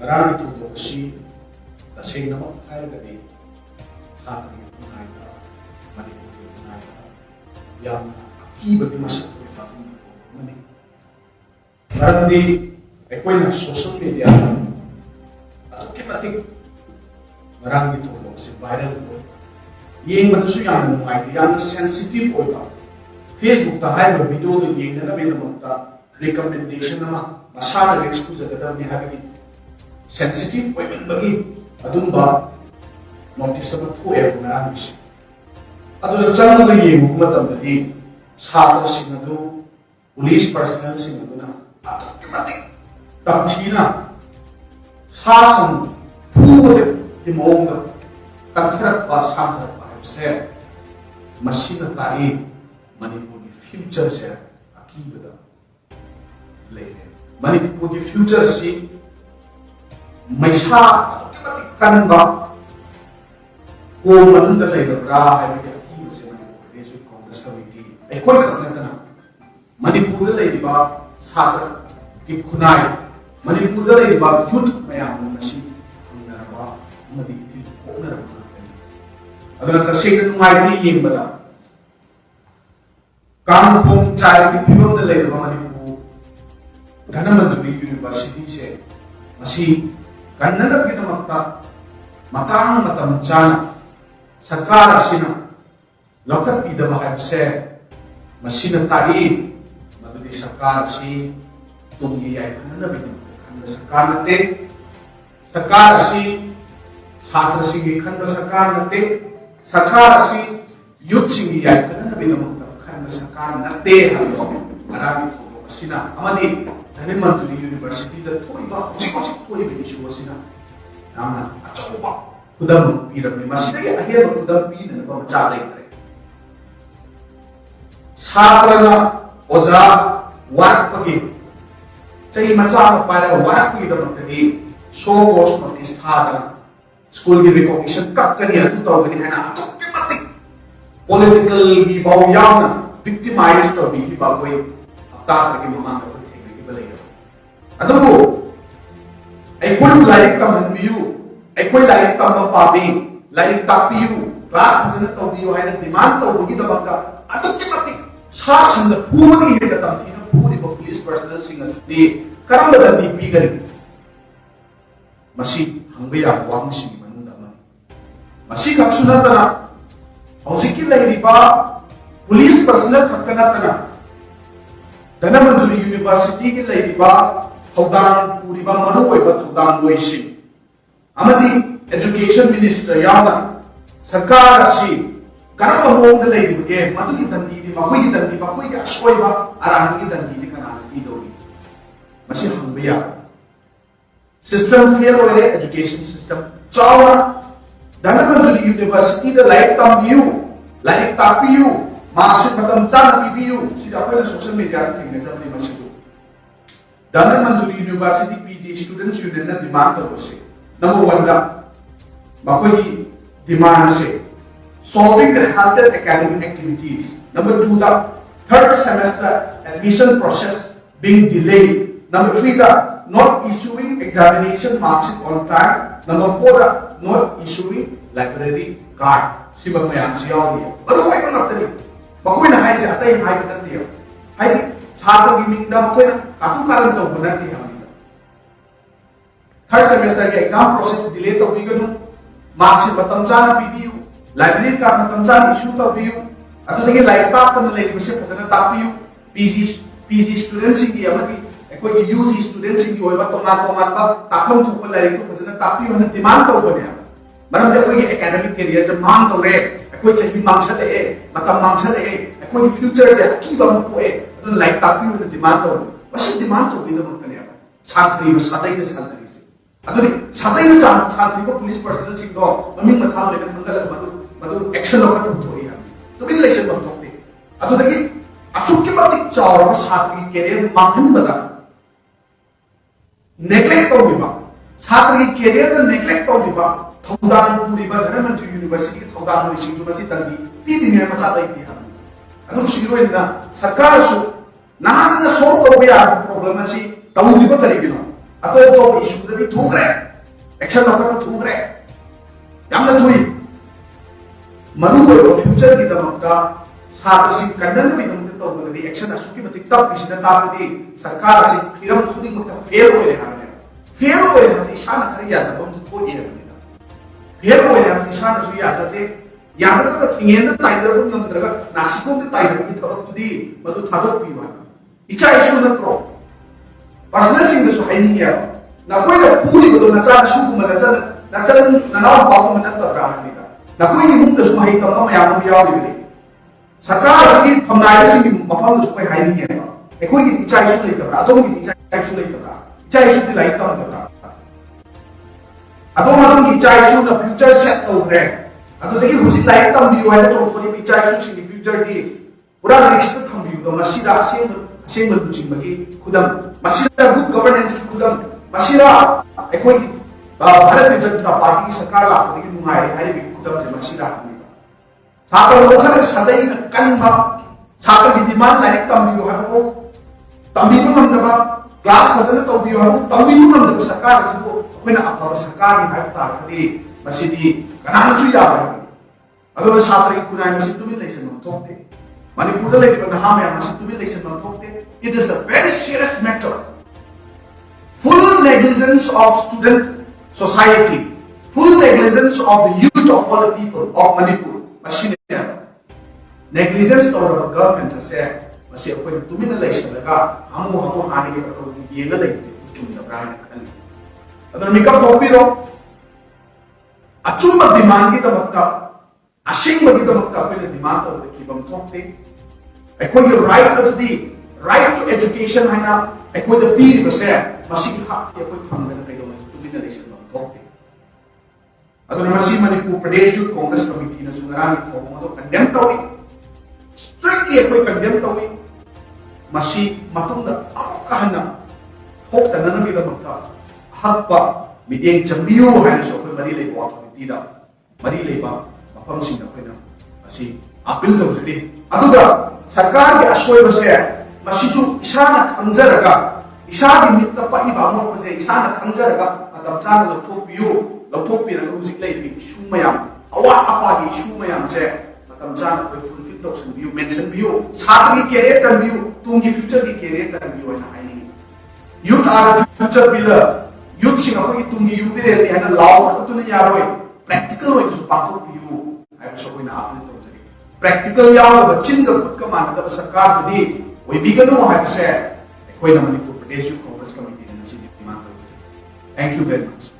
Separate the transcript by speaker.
Speaker 1: Marami tutuksi lasing na makakaya gabi sa ating tunay na manipuli tunay na yang akibat di masa depan mani. Marami ay na social media atau kimatik marami tulong si viral ko. Yung matuso yang mungay yang sensitive o ito. Facebook ta hay video do yung na namin na recommendation na masama expose na ni habi sensitive o yung bagi adun ba notice na po kung marami siya. Adun na saan na yung kumatambali sa ato sinado police personnel sinado na ato kimatik tamtina sasan puwede di maong na kagtarap pa samtar pa sa masina tayo Manipur की future से akibat लेने Manipur की future से मैसा कंबा को मन दले रहा है कि akibat से Manipur के जो कांग्रेस कमेटी एक कोई करने का ना Manipur ले दिबा सागर की खुनाई Manipur ले दिबा युद्ध में आम नशी नरवा मदिति कोनर अगर तस्वीर नुमाइती ये बता कामखोम चाय की फिल्म ने लेकर मणिपुर धनमंजुरी यूनिवर्सिटी से मसी कन्नड़ की तमक्ता मतांग मतम चाना सरकार असिना लौकत पीदबा है से मसीन ताई मददी सरकार असी तुम ये आई कन्नड़ भी खंड सरकार नते सरकार असी छात्र सिंह खंड सरकार नते सरकार असी युद्ध सिंह आई कन्नड़ भी सरकार नते हलो अराबी थोड़ो असिना अमदी धनमंजुरी यूनिवर्सिटी दा थोइबा होजिक थोइबा इशू असिना नामना अचोबा खुदम पीरबनी मसिदा या अहेब खुदम पीन न मचा लेते छात्रना ओजा वाकपगी चई मचा पारा वाकपगी दमतदी शो कोर्स नोटिस थादा स्कूल की रिकॉग्निशन कब करिया तू तो गनी है ना political की बाउ यावना victimized to be bagway after the mama की बलेगा अदबो आई कोई लाइक तम बियू आई कोई लाइक तम पाबी लाइक तापियू क्लास फजन तो बियू है ना डिमांड तो बगी दबका अदब के मति शासन पूरी है तम थी ना पूरी पुलिस पर्सनल सिंगल दी करम दी पी गरी मसी हंगया वांग सी मनुदा मसी कक्षुनतना हौसिकी लैरिबा पुलिस पर्सनल खकनातना धनमंजुरी यूनिवर्सिटी की लैरिबा थौदान पूरीबा मरु ओइबा थौदान लोइसि अमदी एजुकेशन मिनिस्टर याना सरकार असि करम होंद लैरिबगे मदुगी दंदी दि मखोई दंदी मखोई का सोइबा अरांगी दंदी दि कना पीदोगी मसी हंबिया सिस्टम फेल होरे एजुकेशन सिस्टम चावा धनमंजुरी यूनिवर्सिटी द लाइक तमियू लाइक तापियू मार्कशीट मतम चाना पीबीयू सिदा अखोइना सोशल मीडिया थिंगने सबने मसिदु Dhanamanjuri university PG students union ना डिमांड तबसे नंबर 1 दा मखोई डिमांड से solving the halted academic activities, number 2 the third semester admission process being delayed, number 3 the not issuing examination marks on time, number 4 the not issuing library card सिबक मयाम से यावरी बरु होय नगतनी बखोइना हाइजे अतै high नतियो हाइदि छात्र की मिंदा बखोइना कातु कारण तो बनति हामिना थर्ड सेमेस्टर के एग्जाम प्रोसेस डिले तो बिगनु मार्क्स मतम चाना पीबीयू लाइब्रेरी कार्ड मतम चाना इशू तो बियू अतुदगी लाइक पाप तन ले बिसे फजना तापियू पीजी स्टूडेंट्स की अमदी कोई यूजी स्टूडेंट्स की होइबा तो मा ताफम थुप लाइक तो फजना तापियू न डिमांड तो बने मरम दे कोई एकेडमिक करियर जे मांग तो रे कोई चही मांगछले ए मतम मांगछले ए कोई फ्यूचर जे की बम को ए तो लाइक तापियू न डिमांड तो बस डिमांड तो बिदम कने छात्री में सदै ने छात्री से अदुदि सदै ने छात्री को पुलिस पर्सनल सिंह दो ममिंग मथा ले खंगल मदु एक्शन लो खतु थोई है तो बिन लेसन बम थोते अदुदि असुक के मतिक चाव छात्री करियर मांगन बदा नेग्लेक्ट तो बिबा छात्री करियर का नेग्लेक्ट तो बिबा थौदान पूरीबा धनमंजुरी यूनिवर्सिटी थौदान लोइसिंग मसी तंगी पीदिने मचा दैति हम अदु सिरोइना सरकार सु नाहन सोल्व तो बिया प्रॉब्लम अछि तौरिबा तरिगिनो atau isu tadi thugre action apa thugre yamna thui maru ko future ki damakta satrasing kandan bi damakta tawbadi action asuki matik tap isna tapdi sarkar asi hiram khudi makta fail hoye hane fail hoye hati isana khariya sabam ju ko ye hane fail hoye hati isana su ya jate ya jate ka thingen da tiger ko namdraga nasikon da tiger ki thawak tudi madu thadok pi wa icha isu na tro personal sing da su haini ya na koi da puri ko na cha su ko na cha na na pa ko na ta ra ni da na koi ni mung da su hai ta ma ya ma ya ni sarkar su phamnai sing ni mafam da su koi haini ya e koi ki icha isu le ta atom ki icha isu le ta icha isu di lai ta ta atom atom ki icha isu na future set to re ato dagi hujik lai ta bi wa na chong thori icha isu sing ni future ki pura risk ta tham bi do masida asing kucing bagi kudam masira good governance ki kudam masira ekoi Bharat Janata Party sarkar la ko ni mungai hai bi kudam se masira ni sakar lokhan sadai na kanba sakar di demand like tambi ha ko tambi ko man da class fazana to bi ha ko tambi ko man da sarkar se ko koina apa sarkar ni hai ta di masidi kana su ya ba ado sakar ki kunai masid tu mi lai se no thokte Manipur like Naham it is a very serious matter. Full negligence of student society, full negligence of the youth of all the people of Manipur. Negligence of our government has said, Masih aku itu mina lagi sedekah, hamu hari ini atau dia lagi cuma berani kan. Atau mereka kopiro, acuma demand kita makta, asing bagi kita makta pun demand atau kibam topte. Ekoi right to the right to education haina ekoi the peer base masih hak ya koi phangna kai dong tu bin election ma thokte ado masih Manipur Pradesh Youth Congress Committee na sungarami ko mo to condemn tawi strictly ekoi condemn tawi masih matungda ako kahana thokta na nabi da makta hakpa mideng chambiyo haina so koi mari lei ko committee da mari lei ba mafam sing na koi na masih appeal to judi aduga sarkar ki asoi base masisu isana khangzaraga isagi mitta pa iba mo base isana khangzaraga atam chana lothokpira hujik lei bi shumayam awa apa gi shumayam se atam chana ko fulfill to san view mention view satri career kan view tungi future ki career kan view na ai youth are future pillar youth singa ko tungi youth re le na law to na yaroi practical way su pato view ai so ko na apne to practical yaw chin ga khut ka man da sarkar di oi bigano ha se koi na Manipur Pradesh Youth Congress Committee na si demand. Thank you very much.